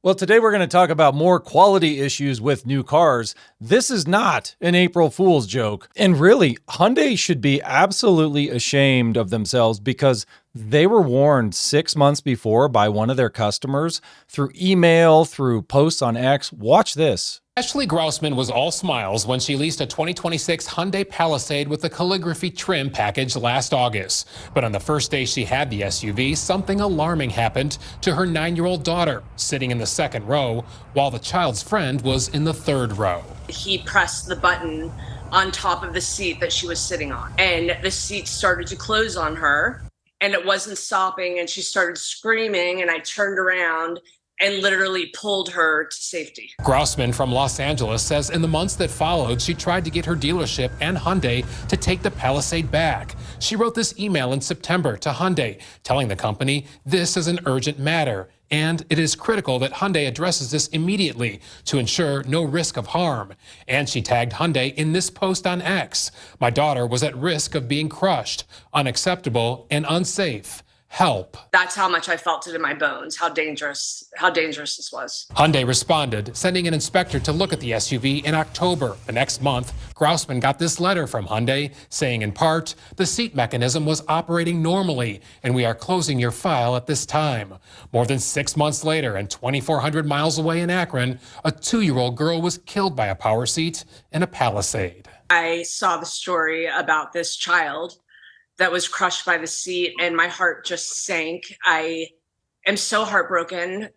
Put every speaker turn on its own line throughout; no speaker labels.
Well, today we're going to talk about more quality issues with new cars. This is not an April Fool's joke. And really, Hyundai should be absolutely ashamed of themselves because they were warned 6 months before by one of their customers through email, through posts on X. Watch this.
Ashley Grousman was all smiles when she leased a 2026 Hyundai Palisade with a calligraphy trim package last August. But on the first day she had the SUV, something alarming happened to her 9-year-old daughter, sitting in the second row, while the child's friend was in the third row.
He pressed the button on top of the seat that she was sitting on, and the seat started to close on her, and it wasn't stopping, and she started screaming, and I turned around and literally pulled her to safety.
Grousman from Los Angeles says in the months that followed, she tried to get her dealership and Hyundai to take the Palisade back. She wrote this email in September to Hyundai, telling the company this is an urgent matter, and it is critical that Hyundai addresses this immediately to ensure no risk of harm. And she tagged Hyundai in this post on X. My daughter was at risk of being crushed, unacceptable and unsafe. Help.
That's how much I felt it in my bones, how dangerous this was.
Hyundai responded, sending an inspector to look at the SUV in October. The next month, Grousman got this letter from Hyundai saying in part, the seat mechanism was operating normally and we are closing your file at this time. More than 6 months later and 2,400 miles away in Akron, a 2-year-old girl was killed by a power seat in a Palisade.
I saw the story about this child that was crushed by the seat, and my heart just sank. I am so heartbroken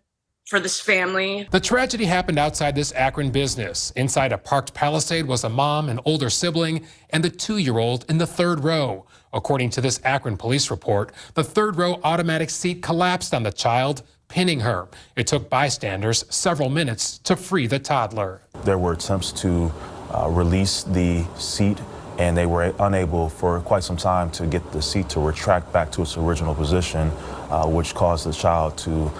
for this family.
The tragedy happened outside this Akron business. Inside a parked Palisade was a mom, an older sibling, and the 2-year-old in the third row. According to this Akron police report, the third row automatic seat collapsed on the child, pinning her. It took bystanders several minutes to free the toddler.
There were attempts to release the seat, and they were unable for quite some time to get the seat to retract back to its original position, which caused the child to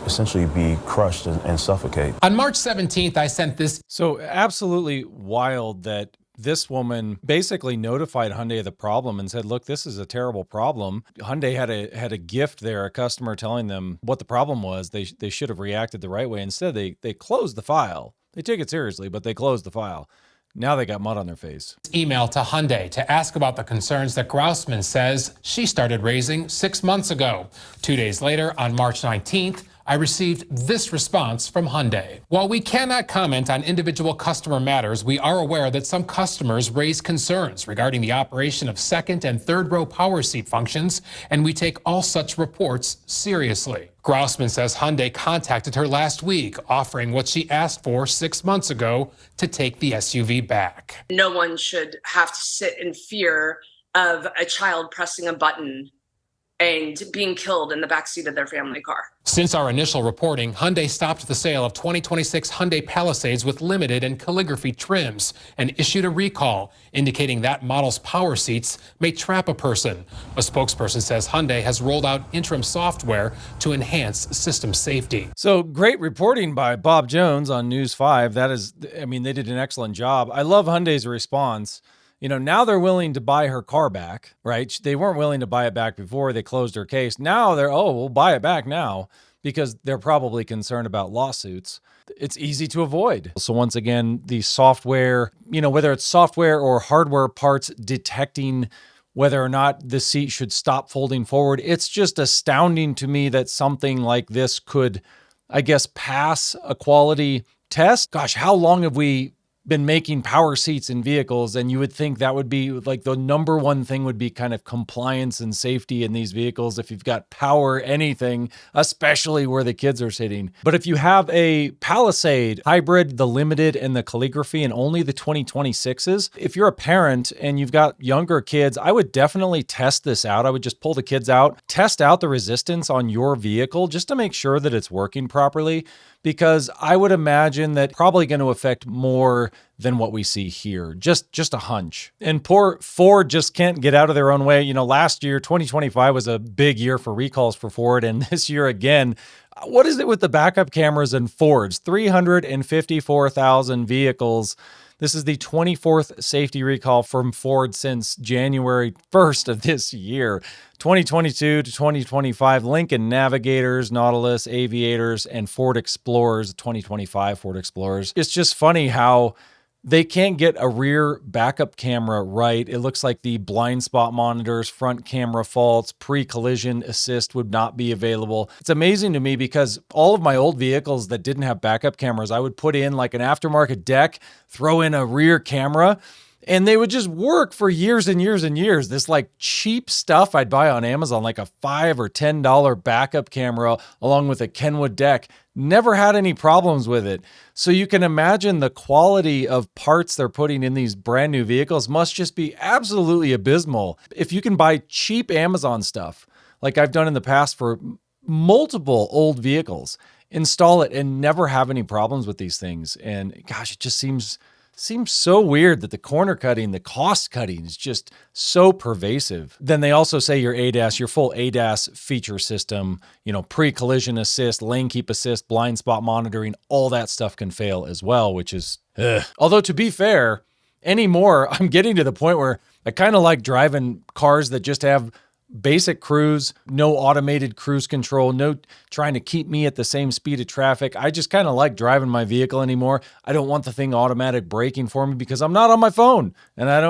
essentially be crushed and suffocate.
On March 17th, I sent this.
So absolutely wild that this woman basically notified Hyundai of the problem and said, look, this is a terrible problem. Hyundai had a gift there, a customer telling them what the problem was. They should have reacted the right way. Instead, they closed the file. They take it seriously, but they closed the file. Now they got mud on their face.
Email to Hyundai to ask about the concerns that Grousman says she started raising 6 months ago. 2 days later, on March 19th, I received this response from Hyundai. While we cannot comment on individual customer matters, we are aware that some customers raise concerns regarding the operation of second and third row power seat functions, and we take all such reports seriously. Grousman says Hyundai contacted her last week, offering what she asked for 6 months ago to take the SUV back.
No one should have to sit in fear of a child pressing a button and being killed in the backseat of their family car.
Since our initial reporting, Hyundai stopped the sale of 2026 Hyundai Palisades with limited and calligraphy trims and issued a recall, indicating that model's power seats may trap a person. A spokesperson says Hyundai has rolled out interim software to enhance system safety.
So great reporting by Bob Jones on News 5. That is, I mean, they did an excellent job. I love Hyundai's response. You know, now they're willing to buy her car back, right? They weren't willing to buy it back before they closed her case. Now they're, we'll buy it back now because they're probably concerned about lawsuits. It's easy to avoid. So once again, the software, you know, whether it's software or hardware parts detecting whether or not the seat should stop folding forward, it's just astounding to me that something like this could, I guess, pass a quality test. Gosh, how long have we been making power seats in vehicles? And you would think that would be like the number one thing would be kind of compliance and safety in these vehicles. If you've got power, anything, especially where the kids are sitting. But if you have a Palisade hybrid, the limited and the calligraphy and only the 2026s, if you're a parent and you've got younger kids, I would definitely test this out. I would just pull the kids out, test out the resistance on your vehicle just to make sure that it's working properly, because I would imagine that probably going to affect more than what we see here. Just a hunch. And poor Ford just can't get out of their own way. You know, last year, 2025 was a big year for recalls for Ford. And this year again, what is it with the backup cameras and Fords? 354,000 vehicles. This is the 24th safety recall from Ford since January 1st of this year. 2022 to 2025, Lincoln Navigators, Nautilus, Aviators, and Ford Explorers, 2025 Ford Explorers. It's just funny how they can't get a rear backup camera right. It looks like the blind spot monitors, front camera faults, pre-collision assist would not be available. It's amazing to me because all of my old vehicles that didn't have backup cameras, I would put in like an aftermarket deck, throw in a rear camera, and they would just work for years and years and years. This like cheap stuff I'd buy on Amazon, like a $5 or $10 backup camera along with a Kenwood deck, never had any problems with it. So you can imagine the quality of parts they're putting in these brand new vehicles must just be absolutely abysmal. If you can buy cheap Amazon stuff, like I've done in the past for multiple old vehicles, install it and never have any problems with these things. And gosh, it just seems so weird that the corner cutting, the cost cutting is just so pervasive. Then they also say your ADAS, your full ADAS feature system, pre-collision assist, lane keep assist, blind spot monitoring, all that stuff can fail as well, which is, ugh. Although to be fair, anymore, I'm getting to the point where I kind of like driving cars that just have basic cruise, no automated cruise control, no trying to keep me at the same speed of traffic. I just kind of like driving my vehicle anymore. I don't want the thing automatic braking for me because I'm not on my phone and I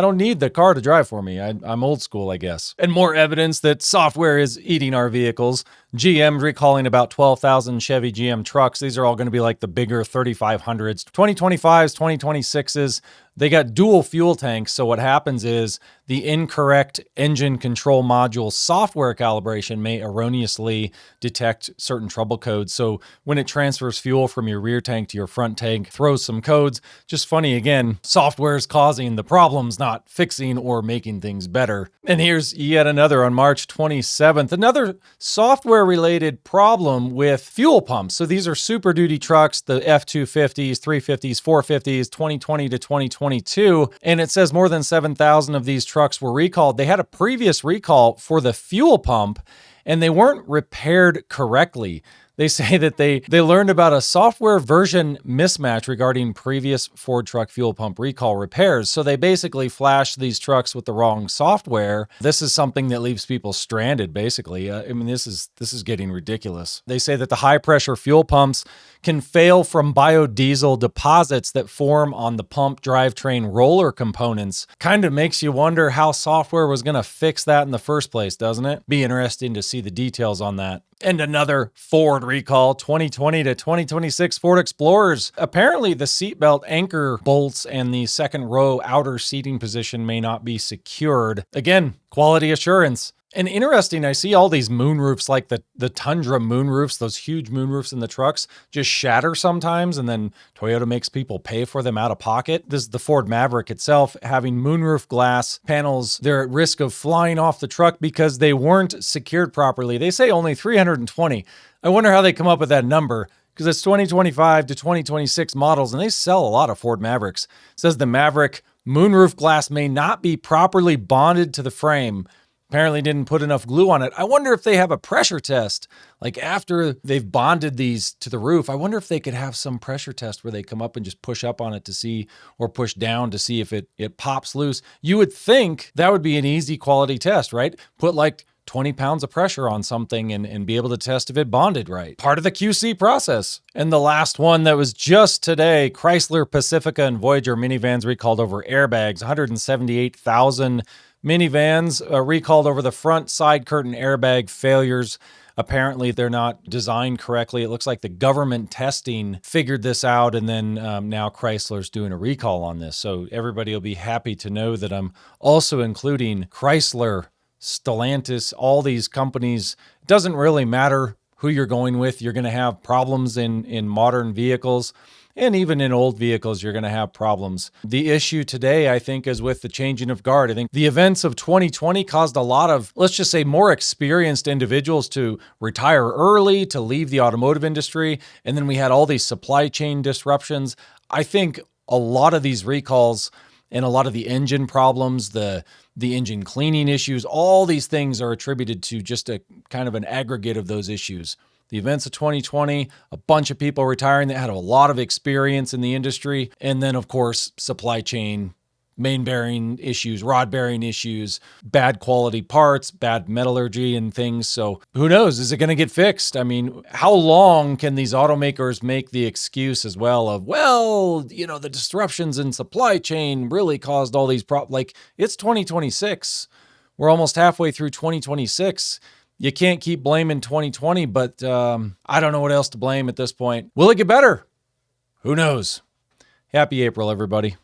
don't need the car to drive for me. I'm old school, I guess. And more evidence that software is eating our vehicles. GM recalling about 12,000 Chevy GM trucks. These are all going to be like the bigger 3500s, 2025s, 2026s. They got dual fuel tanks. So what happens is the incorrect engine control module software calibration may erroneously detect certain trouble codes. So when it transfers fuel from your rear tank to your front tank, throws some codes. Just funny, again, software is causing the problems, not fixing or making things better. And here's yet another on March 27th, another software-related problem with fuel pumps. So these are Super Duty trucks, the F-250s, 350s, 450s, 2020 to 2022. And it says more than 7,000 of these trucks were recalled. They had a previous recall for the fuel pump, and they weren't repaired correctly. They say that they learned about a software version mismatch regarding previous Ford truck fuel pump recall repairs. So they basically flashed these trucks with the wrong software. This is something that leaves people stranded, basically. This is getting ridiculous. They say that the high pressure fuel pumps can fail from biodiesel deposits that form on the pump drivetrain roller components. Kind of makes you wonder how software was going to fix that in the first place, doesn't it? Be interesting to see the details on that. And another Ford recall, 2020 to 2026 Ford Explorers. Apparently the seatbelt anchor bolts and the second row outer seating position may not be secured. Again, quality assurance. And interesting, I see all these moonroofs, like the Tundra moonroofs, those huge moonroofs in the trucks, just shatter sometimes, and then Toyota makes people pay for them out of pocket. This is the Ford Maverick itself, having moonroof glass panels. They're at risk of flying off the truck because they weren't secured properly. They say only 320. I wonder how they come up with that number, because it's 2025 to 2026 models, and they sell a lot of Ford Mavericks. It says the Maverick moonroof glass may not be properly bonded to the frame. Apparently didn't put enough glue on it. I wonder if they have a pressure test. Like after they've bonded these to the roof, I wonder if they could have some pressure test where they come up and just push up on it to see, or push down to see if it pops loose. You would think that would be an easy quality test, right? Put like 20 pounds of pressure on something and be able to test if it bonded right. Part of the QC process. And the last one that was just today, Chrysler, Pacifica, and Voyager minivans recalled over airbags. 178,000 minivans recalled over the front side curtain airbag failures. Apparently, they're not designed correctly. It looks like the government testing figured this out, and then now Chrysler's doing a recall on this. So everybody will be happy to know that I'm also including Chrysler, Stellantis, all these companies. It doesn't really matter who you're going with. You're going to have problems in modern vehicles. And even in old vehicles, you're going to have problems. The issue today, I think, is with the changing of guard. I think the events of 2020 caused a lot of, let's just say, more experienced individuals to retire early, to leave the automotive industry. And then we had all these supply chain disruptions. I think a lot of these recalls and a lot of the engine problems, the engine cleaning issues, all these things are attributed to just a kind of an aggregate of those issues. the events of 2020, a bunch of people retiring that had a lot of experience in the industry. And then, of course, supply chain, main bearing issues, rod bearing issues, bad quality parts, bad metallurgy and things. So who knows? Is it going to get fixed? I mean, how long can these automakers make the excuse as well of, well, the disruptions in supply chain really caused all these problems? Like, it's 2026. We're almost halfway through 2026. You can't keep blaming 2020, but I don't know what else to blame at this point. Will it get better? Who knows? Happy April, everybody.